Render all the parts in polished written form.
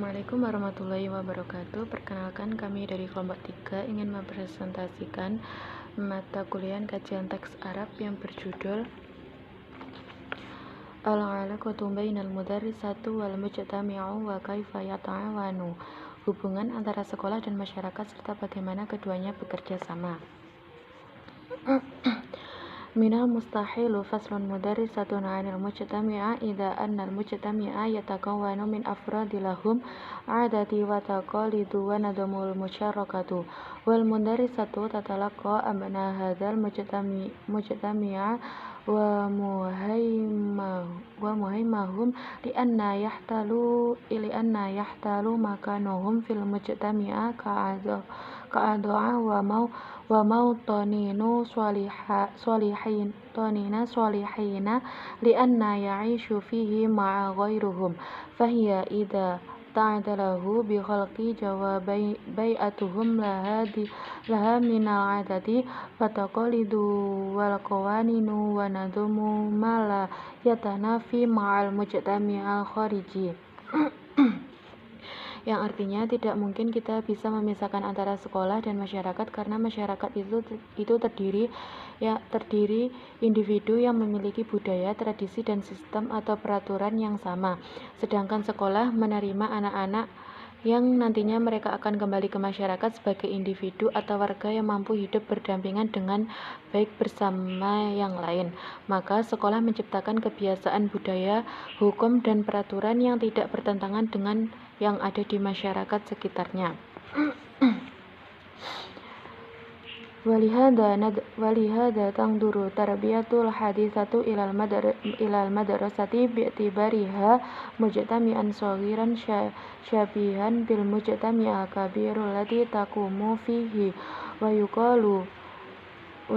Assalamualaikum warahmatullahi wabarakatuh. Perkenalkan, kami dari kelompok 3 ingin mempresentasikan mata kuliah kajian teks Arab yang berjudul Al-'alaqatu bainal mudarrisatu wal mujtami'u wa kaifa yata'awanu. Hubungan antara sekolah dan masyarakat serta bagaimana keduanya bekerja sama. Minal mustahilu faslun mudarrisatun 'anil mujtami'a idza anna al-mujtami'a yatakawwanu min afradi lahum 'adati wa taqalidu wa nadamul musyarakatu wal mudarrisatu tatalaqqa abna hadzal mujtami'a wa muhaimahum li'anna yahtalu makanuhum fil mujtami'a ka'adha'a wa mautaninu solihina li'anna ya'ishu fihi ma'a ghairuhum fahiya idza ta'adalahu bi khalqi bai'atuhum laha minal 'adati wa taqalidu wal qawaninu wa nadumu ma la yatanafi ma'al mujtami'al khariji. Yang artinya tidak mungkin kita bisa memisahkan antara sekolah dan masyarakat karena masyarakat itu terdiri individu yang memiliki budaya, tradisi dan sistem atau peraturan yang sama. Sedangkan sekolah menerima anak-anak yang nantinya mereka akan kembali ke masyarakat sebagai individu atau warga yang mampu hidup berdampingan dengan baik bersama yang lain. Maka sekolah menciptakan kebiasaan budaya, hukum dan peraturan yang tidak bertentangan dengan yang ada di masyarakat sekitarnya. Walihada tangduru tarbiyatul hadisatu ilal madrasati bi'tibariha mujtami'an shaghiran syabihan bil mujtami'al kabirul ladzi taqumu fihi wa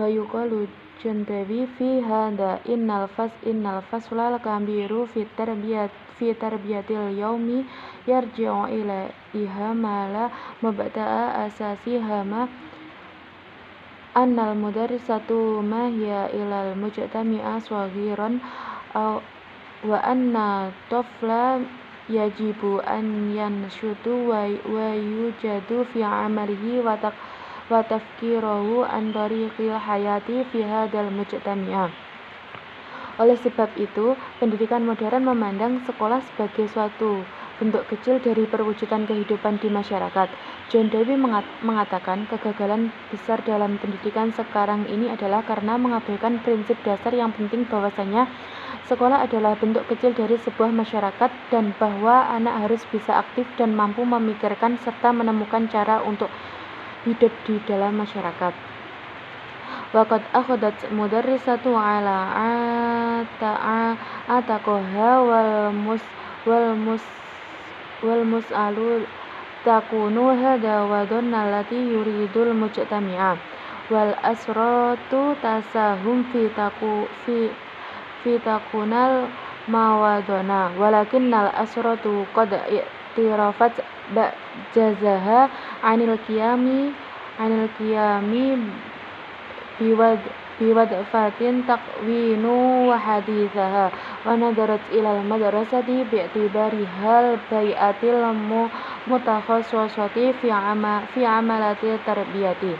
yuqalu jundawi fi hada innal faslal kabiru fi tarbiyatil yaumi yarji'u ila ihamala mubtada'a asasi hama annal mudarrisatu ma hiya ilal mujtami'a shaghiran wa anna tafla yajibu an yanshudu wa yujadu fi amalihi wa tafkiruhu an tariqil hayati fi hadzal mujtami'a. Oleh sebab itu, pendidikan modern memandang sekolah sebagai suatu bentuk kecil dari perwujudan kehidupan di masyarakat. John Dewey mengatakan kegagalan besar dalam pendidikan sekarang ini adalah karena mengabaikan prinsip dasar yang penting bahwasanya sekolah adalah bentuk kecil dari sebuah masyarakat dan bahwa anak harus bisa aktif dan mampu memikirkan serta menemukan cara untuk hidup di dalam masyarakat. Waqad akhadat mudarrisatu ala ataqaha wal mus'alu takunu hada wa dhanna allati yuridul mujtami'a wal asratu tasahum fi takunal mawadana walakinnal asratu qad i'tirafat jazaha anil qiyami biwadfatin takwinu wa hadithaha wa nadarat ilal madrasati bi'tibarihal bai'atil mutakhassisati fi amalati tarbiyati.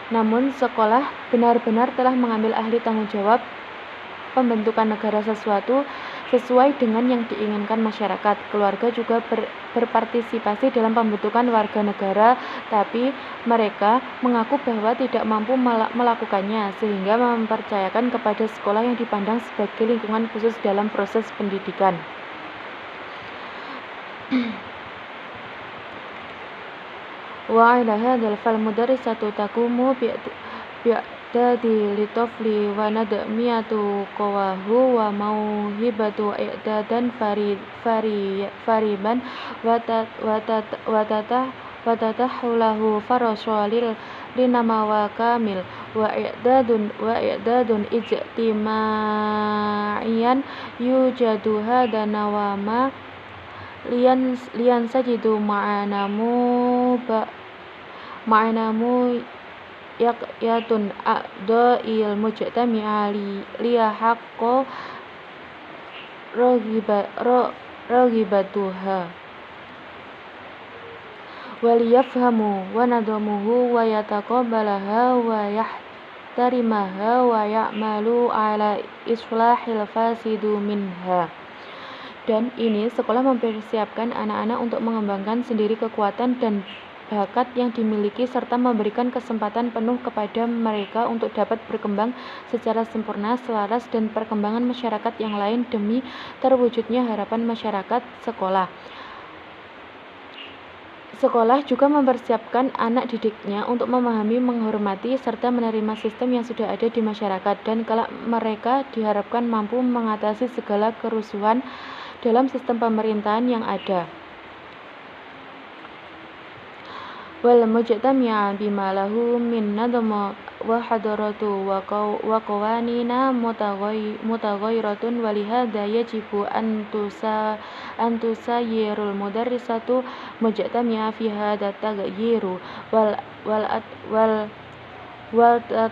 Namun sekolah benar-benar telah mengambil ahli tanggung jawab pembentukan negara sesuai dengan yang diinginkan masyarakat. Keluarga juga berpartisipasi dalam pembentukan warga negara, tapi mereka mengaku bahwa tidak mampu melakukannya, sehingga mempercayakan kepada sekolah yang dipandang sebagai lingkungan khusus dalam proses pendidikan. Wa 'ala hadzal fal mudarrisatu taqumu bi'dadi litofli wa nadmiyatu qawahu wa mauhibatu i'dadan fariban wa tatahulahu farasolil linamawa kamil wa i'dadun ijtimaiyan yujadu hada nawama lian sajidu ma'anamu yaqyatun a'dha'il mujtami'a liyahaqqu raghibatuha waliyafhamu wa nadamuhu wa yataqabbalaha wa yahtarimaha wa ya'malu ala islahil fasidu minha. Dan ini sekolah mempersiapkan anak-anak untuk mengembangkan sendiri kekuatan dan bakat yang dimiliki serta memberikan kesempatan penuh kepada mereka untuk dapat berkembang secara sempurna, selaras dan perkembangan masyarakat yang lain demi terwujudnya harapan masyarakat sekolah. Sekolah juga mempersiapkan anak didiknya untuk memahami, menghormati, serta menerima sistem yang sudah ada di masyarakat, dan kelak mereka diharapkan mampu mengatasi segala kerusuhan dalam sistem pemerintahan yang ada. Wal mujtami'a bima lahu min nadama wa hadaratu wa qawanina mutaghayyiratun wa lihadza yajibu an tusayyirul mudarrisatu mujtami'a fi hadha taghayyiru wal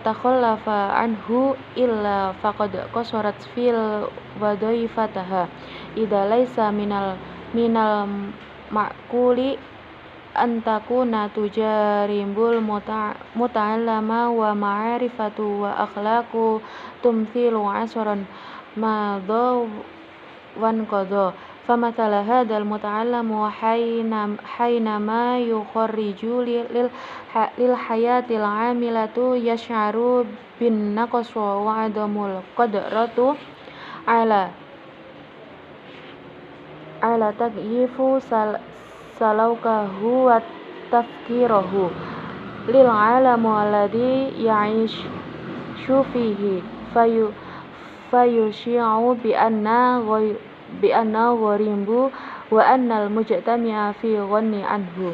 takhallafa anhu illa faqad qasarat fil wadhaifataha idza laysa minal ma'quli antakuna tujarimbul muta'allama wa ma'rifatu wa akhlaqu tumthilu asran madha wan qadha famathala hadal muta'allamu hainama yukharriju lil hayatil amilatu yash'aru bin naqsu wa adamul qadratu ala tagyifu salaukahu wa tafkirahu lil alamu alladhi ya'ishu fihi fayushi'u bi anna gharimbu wa annal mujtami'a fi ghanni anhu,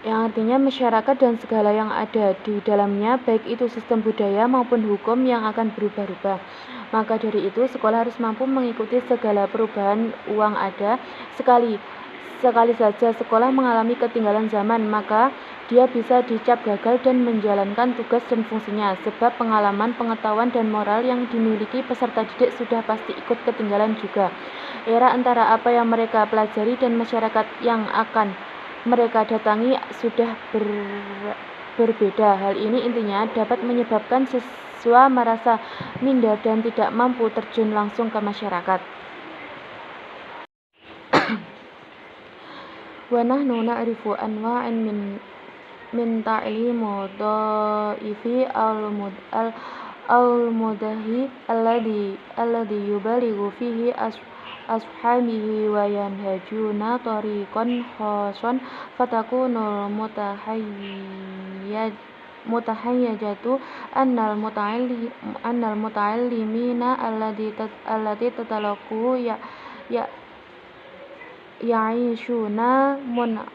yang artinya masyarakat dan segala yang ada di dalamnya, baik itu sistem budaya maupun hukum yang akan berubah-ubah. Maka dari itu, sekolah harus mampu mengikuti segala perubahan uang ada. Sekali saja sekolah mengalami ketinggalan zaman, maka dia bisa dicap gagal dan menjalankan tugas dan fungsinya, sebab pengalaman, pengetahuan, dan moral yang dimiliki peserta didik sudah pasti ikut ketinggalan juga. Era antara apa yang mereka pelajari dan masyarakat yang akan mereka datangi sudah berbeda. Hal ini intinya dapat menyebabkan siswa merasa minder dan tidak mampu terjun langsung ke masyarakat. Wa nahnu na'rifu anwa'an min ta'limu dha'ifi al-mudahi alladhi yubalighu fihi ashabihi wa yanhajuna tariqan khasan fatakunul mutahayyajatu annal muta'allimina allati tatalaqu ya'ishuna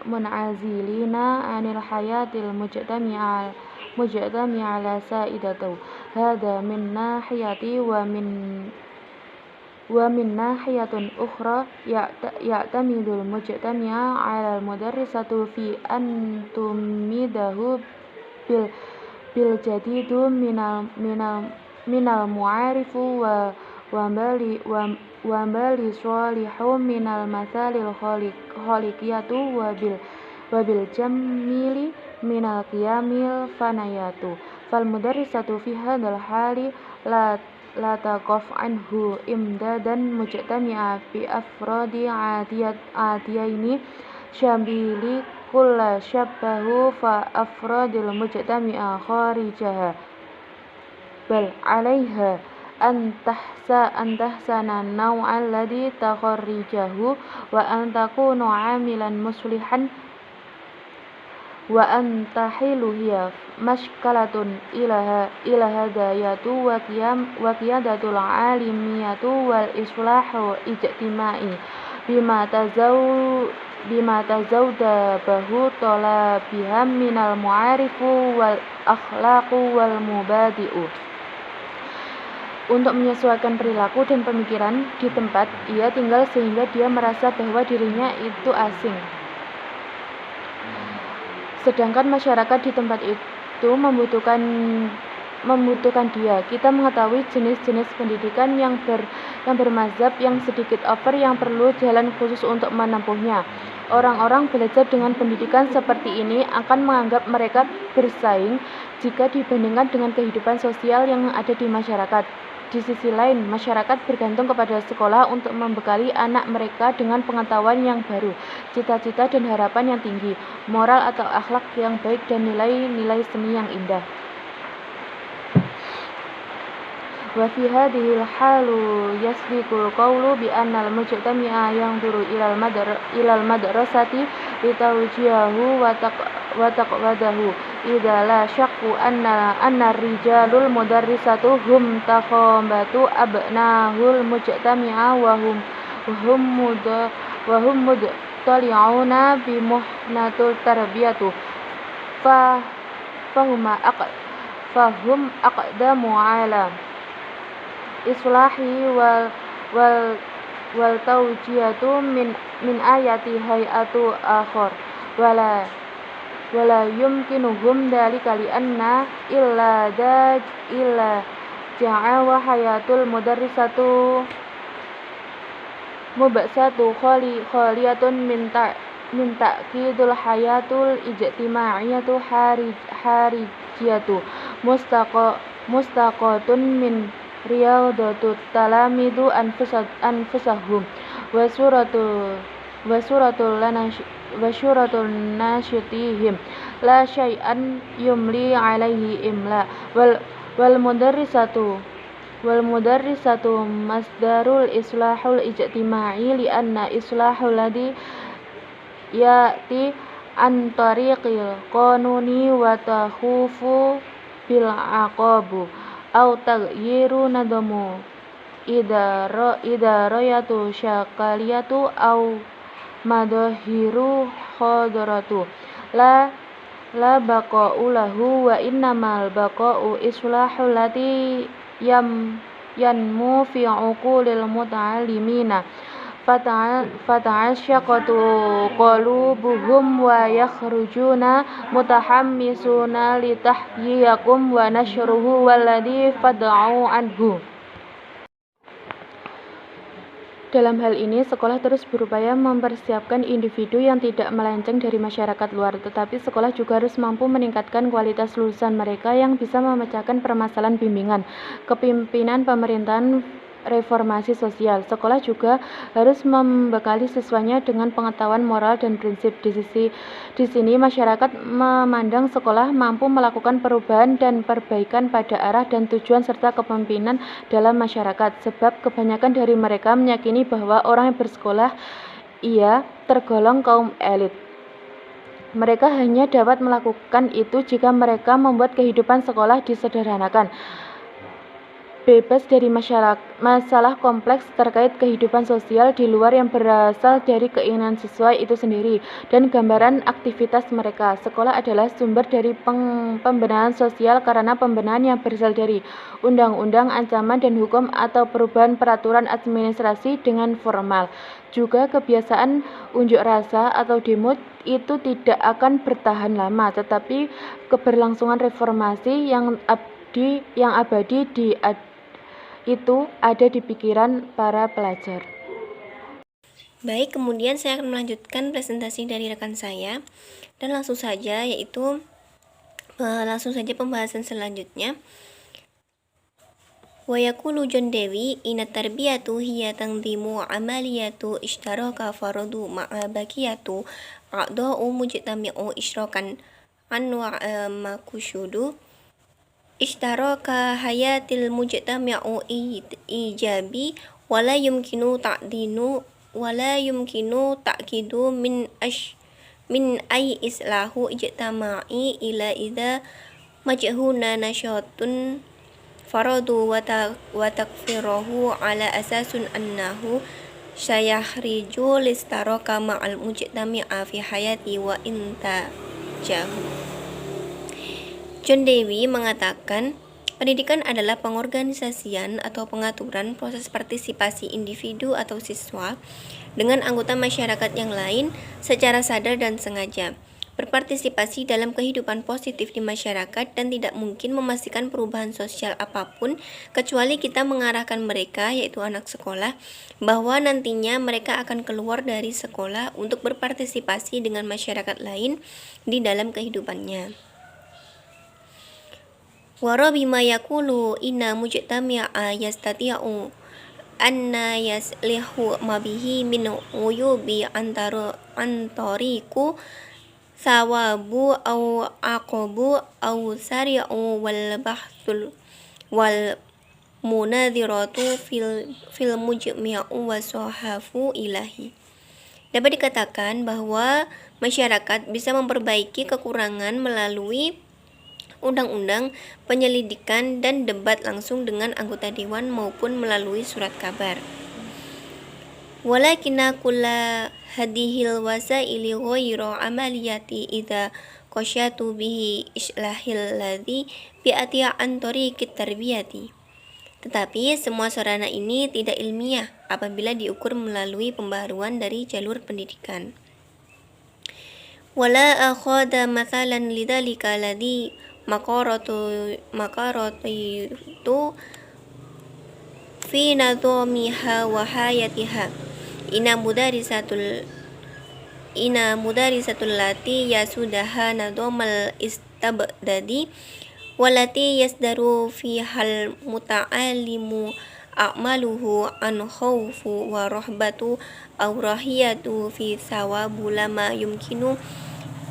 mun'azilina anil hayatil mujtami'a la sa'idatu hadha min nahiyati wa min nahiyatun ukhra ya'tamidul mujtami'a 'alal mudarrisatu fi an tumidahu bil jadidu minal mu'arifu wa bali salihu minal mathalil khaliqiyatu wa bil jamili minal qiyamil fanayatu fal mudarrisatu fi hadzal hali la taqaf anhu imdadan mujtami'a bi afradi adiyaini syabili kulla syabbahu fa afradil mujtami'a kharijaha bal 'alaiha an tahsana naw'al ladzi takharrijahu wa an takunu 'amilan muslihan wa an tahilu hiya mashkalatun ila hadayatu wa qiyadatul 'alimiyatu wal islahu ijtima'i bima tazawdabahu talabiham minal mu'arifu wal akhlaqu wal mubadi'u. Untuk menyesuaikan perilaku dan pemikiran di tempat ia tinggal sehingga dia merasa bahwa dirinya itu asing. Sedangkan masyarakat di tempat itu membutuhkan membutuhkan dia. Kita mengetahui jenis-jenis pendidikan yang bermazhab, yang sedikit over, yang perlu jalan khusus untuk menempuhnya. Orang-orang belajar dengan pendidikan seperti ini akan menganggap mereka bersaing jika dibandingkan dengan kehidupan sosial yang ada di masyarakat. Di sisi lain, masyarakat bergantung kepada sekolah untuk membekali anak mereka dengan pengetahuan yang baru, cita-cita dan harapan yang tinggi, moral atau akhlak yang baik, dan nilai-nilai seni yang indah. Wa fi hadhil halu yasbiqul qawlu bi anna al-mujtami'a yanzuru ila al-madrasati litawjihahu wa taqwadahu idza la syaqu anna rijalul mudarrisatu hum taqambatu abnahul mujtami'a wa hum mudtali'una bi muhnatul tarbiyatu fahum aqdamu ala islahi wal tawjihatu min ayati hayatu akhar wala yumkinuhum dalika li anna illa ja'a wa hayatul mudarrisatu mubasatu khaliyatun min ta'kidul hayatul ijtimaiyatu harijiyatu mustaqatun min riyadatu talamidu anfusahum wa suratul nasyitihim la syai'an yumli alaihi imla wal mudarrisatu masdarul islahul ijtima'i li anna islahul ladhi ya'ti an tariqil qanuni wa takhufu bil aqabu au taghyiru nadamu idarayatu syakaliyatu au madahiru khadaratu la baqa'u lahu wa innamal baqa'u islahul lati yanmu fi uqulil muta'allimina fata'asyaqatu qulubuhum wa yakhrujuna mutahammisuna litahyiyakum wa nashruhu walladhi fad'u anhu. Dalam hal ini, sekolah terus berupaya mempersiapkan individu yang tidak melenceng dari masyarakat luar, tetapi sekolah juga harus mampu meningkatkan kualitas lulusan mereka yang bisa memecahkan permasalahan bimbingan, kepemimpinan, pemerintahan, reformasi sosial. Sekolah juga harus membekali siswanya dengan pengetahuan moral dan prinsip. Di sini masyarakat memandang sekolah mampu melakukan perubahan dan perbaikan pada arah dan tujuan serta kepemimpinan dalam masyarakat, sebab kebanyakan dari mereka meyakini bahwa orang yang bersekolah ia tergolong kaum elit. Mereka hanya dapat melakukan itu jika mereka membuat kehidupan sekolah disederhanakan, bebas dari masalah kompleks terkait kehidupan sosial di luar yang berasal dari keinginan siswa itu sendiri dan gambaran aktivitas mereka. Sekolah adalah sumber dari pembenahan sosial karena pembenahan yang berasal dari undang-undang, ancaman dan hukum atau perubahan peraturan administrasi dengan formal. Juga kebiasaan unjuk rasa atau demo itu tidak akan bertahan lama, tetapi keberlangsungan reformasi yang abadi itu ada di pikiran para pelajar. Baik, kemudian saya akan melanjutkan presentasi dari rekan saya dan langsung saja pembahasan selanjutnya. Wa yaqulu John Dewey inna tarbiyatu hiya tanzimu amaliyatu ishtaraka faradu ma'a bakiyatu a'da'u mujtami'u ishrakan anwa makushudu ishtaraka hayatil mujtami'u ijabi wala yumkinu ta'kidu min ay islahu ijtama'i ila idza majhuna nasyatun faradu wa takfirahu ala asasun annahu sayakhriju listaraka ma'al mujtami'a fi hayati wa intajahu. John Dewey mengatakan, pendidikan adalah pengorganisasian atau pengaturan proses partisipasi individu atau siswa dengan anggota masyarakat yang lain secara sadar dan sengaja berpartisipasi dalam kehidupan positif di masyarakat dan tidak mungkin memastikan perubahan sosial apapun kecuali kita mengarahkan mereka, yaitu anak sekolah, bahwa nantinya mereka akan keluar dari sekolah untuk berpartisipasi dengan masyarakat lain di dalam kehidupannya. Wa bima yaqulu inna mujtami'a yastati'u anna yaslihu ma bihi min uyubi antariku sawabu au aqabu au sari'u wal bahsul wal munadhiratu fil mujmi'u wa sahafu ilahi. Dapat dikatakan bahwa masyarakat bisa memperbaiki kekurangan melalui undang-undang, penyelidikan, dan debat langsung dengan anggota dewan maupun melalui surat kabar. Walakinna kulla hadhil wasaili ghairu amaliyati idza qasyatu bihi islahil ladzi bi'atiya an tariqit tarbiyati. Tetapi semua sarana ini tidak ilmiah apabila diukur melalui pembaharuan dari jalur pendidikan. Wala akhadha mathalan lidzalika ladzi makaratu fi nadhamiha wa hayatiha ina mudarisatul lati yasudaha nadhamal istabdadi walati yasdaru fi hal muta'allimu a'maluhu an khawfu wa rahbatu aw rahiyatu fi sawabu lama yumkinu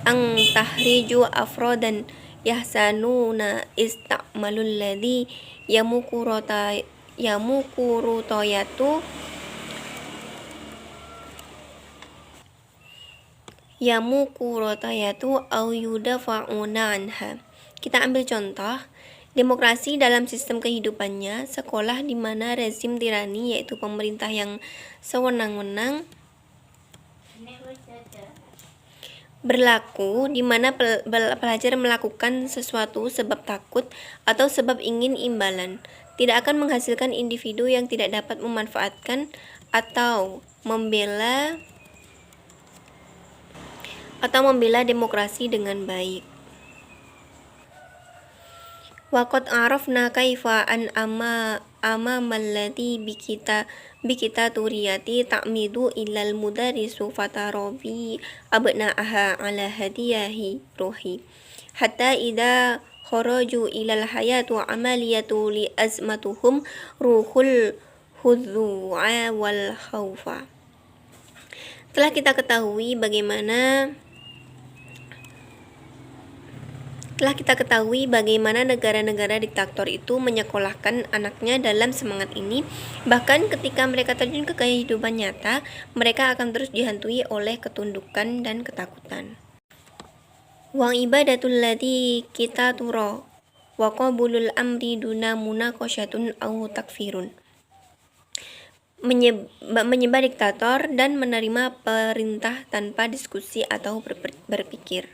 ang tahriju afrodan yahsanuna istamalul ladhi yamukurotayatu au yudafa'una anha. Kita ambil contoh demokrasi dalam sistem kehidupannya, sekolah di mana rezim tirani yaitu pemerintah yang sewenang-wenang berlaku, di mana pelajar melakukan sesuatu sebab takut atau sebab ingin imbalan, tidak akan menghasilkan individu yang tidak dapat memanfaatkan atau membela demokrasi dengan baik. Waqad arafna kaifa an amamallati bikita turiyati ta'midu ilal mudarisu fatarabi abna'aha ala hadiyahi ruhi hatta idha kharaju ilal hayatu amaliyatu li azmatuhum ruhul hudhu'a wal khawfa. Telah kita ketahui bagaimana negara-negara diktator itu menyekolahkan anaknya dalam semangat ini. Bahkan ketika mereka terjun ke kehidupan nyata, mereka akan terus dihantui oleh ketundukan dan ketakutan. Wa ibadatul ladzi kitaturo wa qabulul amri duna munaqasyatun au takfirun. Menyembah diktator dan menerima perintah tanpa diskusi atau berpikir.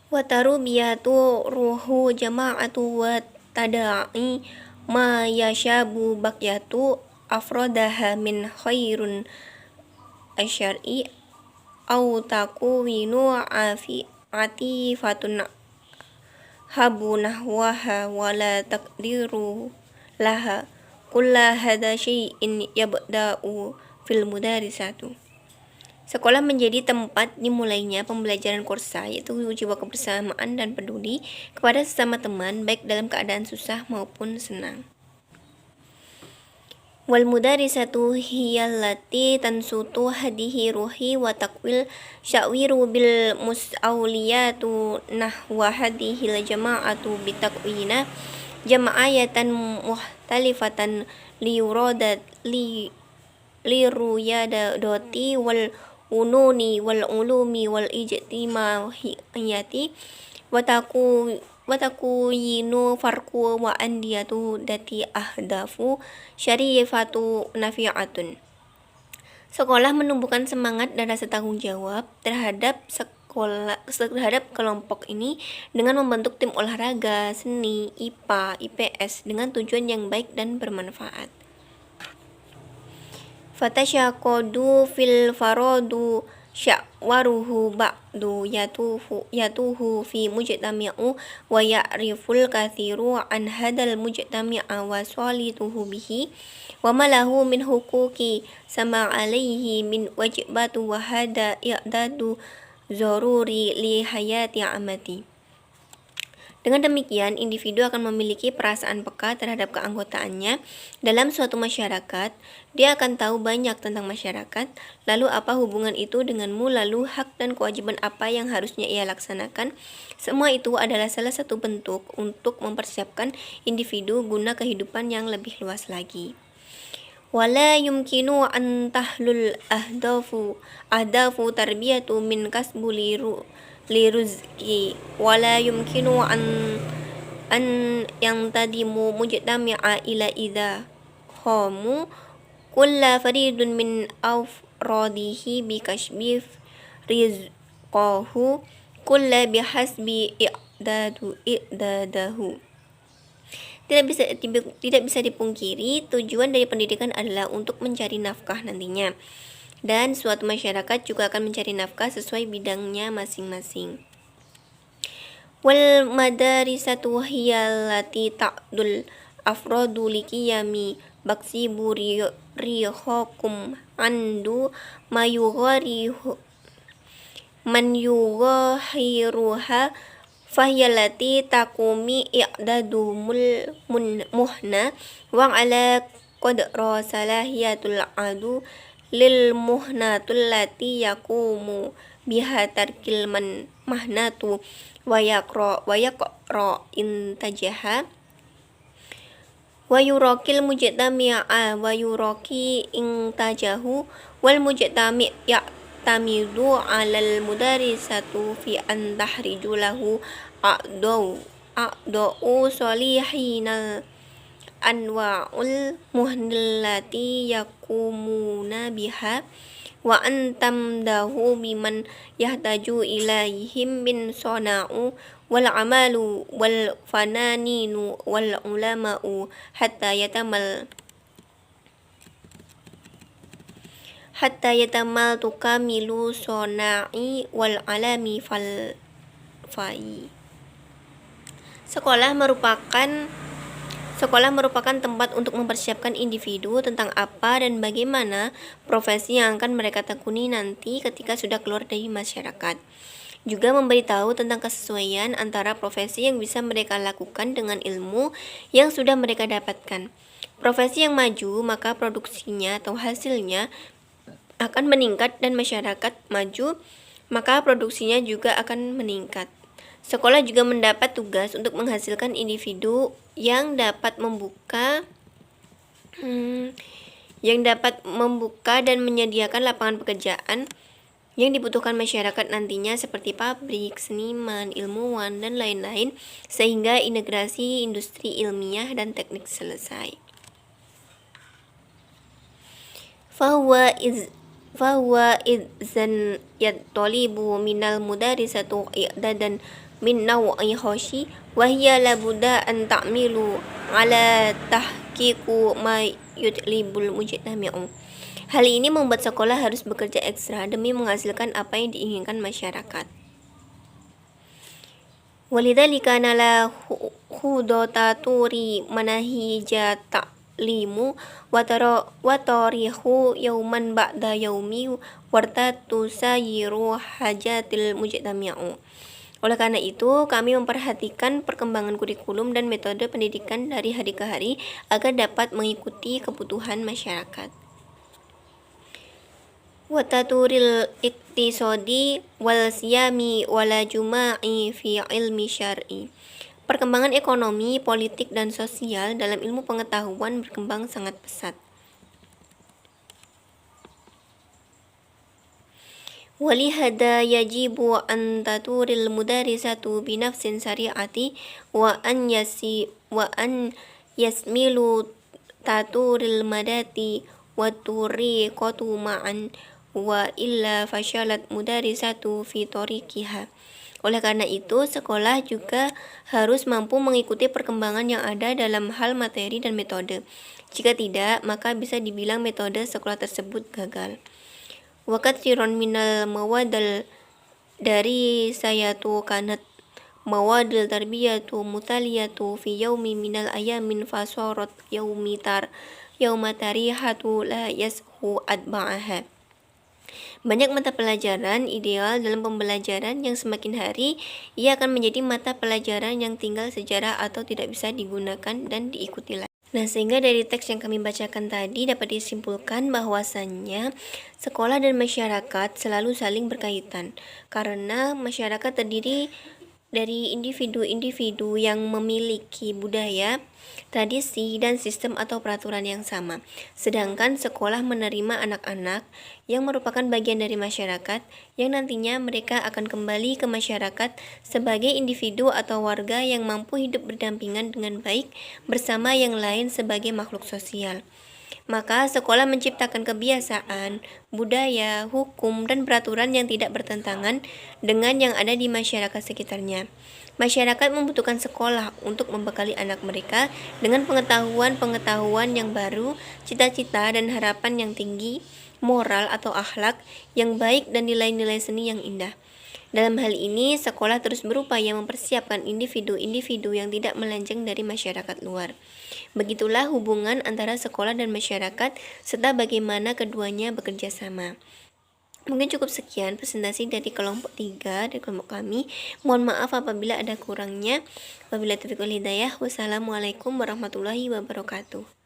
Wa tarubiyatu ruhu jama'atu wa tada'i ma yashabu baqyatu afrodaha min khairun asyari au takuwinu atifatun habu nahwaha wala takdiru laha kulla hadha syai'in yabda'u fil mudarisatu. Sekolah menjadi tempat dimulainya pembelajaran kursa, yaitu jiwa kebersamaan dan peduli kepada sesama teman, baik dalam keadaan susah maupun senang. Wal mudarisatu hiyallati tansutu hadihi ruhi wa taqwil syawiru bil mus'awliyatu nahwa hadihil jama'atu bitaqwina jama'ayatan muhtalifatan liruyadati wal ununi wal ulumi wal ijtima'iyati wa takuyinu farqu wa andiyatu dati ahdafu syarifatu nafi'atun. Sekolah menumbuhkan semangat dan rasa tanggung jawab terhadap kelompok ini dengan membentuk tim olahraga, seni, IPA, IPS dengan tujuan yang baik dan bermanfaat. Fatasyakodu fil farodu sya'waruhu ba'du yatuhu fi mujtami'u wa ya'riful kathiru an hadal mujtami'a wa salituhu bihi wa malahu min huquqi sama alaihi min wajibatu wa hada i'dadu zaruri li hayati amati. Dengan demikian, individu akan memiliki perasaan peka terhadap keanggotaannya dalam suatu masyarakat. Dia akan tahu banyak tentang masyarakat, lalu apa hubungan itu denganmu, lalu hak dan kewajiban apa yang harusnya ia laksanakan. Semua itu adalah salah satu bentuk untuk mempersiapkan individu guna kehidupan yang lebih luas lagi. Wala yumkinu an tahlul ahdafu tarbiyatu min kasbu liruzki wala yumkinu an yang tadimu mujtami'a ila idha khamu kulla faridun min afradihi bi kashbi rizqahu kulla bihasbi i'dadahu. Tidak bisa dipungkiri, tujuan dari pendidikan adalah untuk mencari nafkah nantinya. Dan suatu masyarakat juga akan mencari nafkah sesuai bidangnya masing-masing. Wal madarisatu hiyallati ta'dul afradu liqiyami baksibu rihakum andu man yughahiruha fahyallati takumi i'dadu muhna wa ala qadra salahiyatul adu lil muhnatul lati yakumu biha tarkil mahnatu wa yaqra intajaha wa yurakil mujtami'a wa yuraki intajahu wal mujtami' ya'tamidu 'alal mudarisatu fi an tahriju lahu a'dau salihina anwa'ul muhnillati yakumuna biha wa antamdahu biman yahtaju ilaihim min sona'u wal amalu wal fananinu wal ulama'u hatta yatamal tukamilu sona'i wal alami fal fai. Sekolah merupakan tempat untuk mempersiapkan individu tentang apa dan bagaimana profesi yang akan mereka tekuni nanti ketika sudah keluar dari masyarakat. Juga memberitahu tentang kesesuaian antara profesi yang bisa mereka lakukan dengan ilmu yang sudah mereka dapatkan. Profesi yang maju, maka produksinya atau hasilnya akan meningkat, dan masyarakat maju, maka produksinya juga akan meningkat. Sekolah juga mendapat tugas untuk menghasilkan individu yang dapat membuka dan menyediakan lapangan pekerjaan yang dibutuhkan masyarakat nantinya seperti pabrik, seniman, ilmuwan, dan lain-lain sehingga integrasi industri ilmiah dan teknik selesai. Fahuwa idzan yattalibu minal mudarisatu i'dadan min naw'i khoshi wa hiya labudda an ta'milu ala tahqiqu ma yutlibul mujtami'u. Hal ini membuat sekolah harus bekerja ekstra demi menghasilkan apa yang diinginkan masyarakat. Walidzalika nala khudataturi manahija ta'limu wa tarihu yauman ba'da yaumi wartatu sayiru hajatil mujtami'u. Oleh karena itu, kami memperhatikan perkembangan kurikulum dan metode pendidikan dari hari ke hari agar dapat mengikuti kebutuhan masyarakat. Wa taturil iktisadi wal siyami wala juma'i fi ilmi syar'i. Perkembangan ekonomi, politik, dan sosial dalam ilmu pengetahuan berkembang sangat pesat. Walihada yajibu an taturil mudarisatu binafsin sari'ati wa an yasmilu taturil madati wa turiqatu ma'an wa illa fasyalat mudarisatu fi tariqiha. Oleh karena itu, sekolah juga harus mampu mengikuti perkembangan yang ada dalam hal materi dan metode. Jika tidak, maka bisa dibilang metode sekolah tersebut gagal. wa katsiran minal mawadal dari sayatu kanat mawadil tarbiyatu mutaliyatu fi yaumi minal ayamin fasorot yauma tarihatu la yashu adba'aha. Banyak mata pelajaran ideal dalam pembelajaran yang semakin hari ia akan menjadi mata pelajaran yang tinggal sejarah atau tidak bisa digunakan dan diikuti lagi. Nah, sehingga dari teks yang kami bacakan tadi dapat disimpulkan bahwasannya sekolah dan masyarakat selalu saling berkaitan karena masyarakat terdiri dari individu-individu yang memiliki budaya, tradisi, dan sistem atau peraturan yang sama. Sedangkan sekolah menerima anak-anak yang merupakan bagian dari masyarakat yang nantinya mereka akan kembali ke masyarakat sebagai individu atau warga yang mampu hidup berdampingan dengan baik bersama yang lain sebagai makhluk sosial. Maka sekolah menciptakan kebiasaan, budaya, hukum, dan peraturan yang tidak bertentangan dengan yang ada di masyarakat sekitarnya. Masyarakat membutuhkan sekolah untuk membekali anak mereka dengan pengetahuan-pengetahuan yang baru, cita-cita dan harapan yang tinggi, moral atau akhlak yang baik dan nilai-nilai seni yang indah. Dalam hal ini, sekolah terus berupaya mempersiapkan individu-individu yang tidak melenceng dari masyarakat luar. Begitulah hubungan antara sekolah dan masyarakat, serta bagaimana keduanya bekerja sama. Mungkin cukup sekian presentasi dari kelompok 3 dari kelompok kami. Mohon maaf apabila ada kurangnya. Wabillahi taufiq wal hidayah. Wassalamualaikum warahmatullahi wabarakatuh.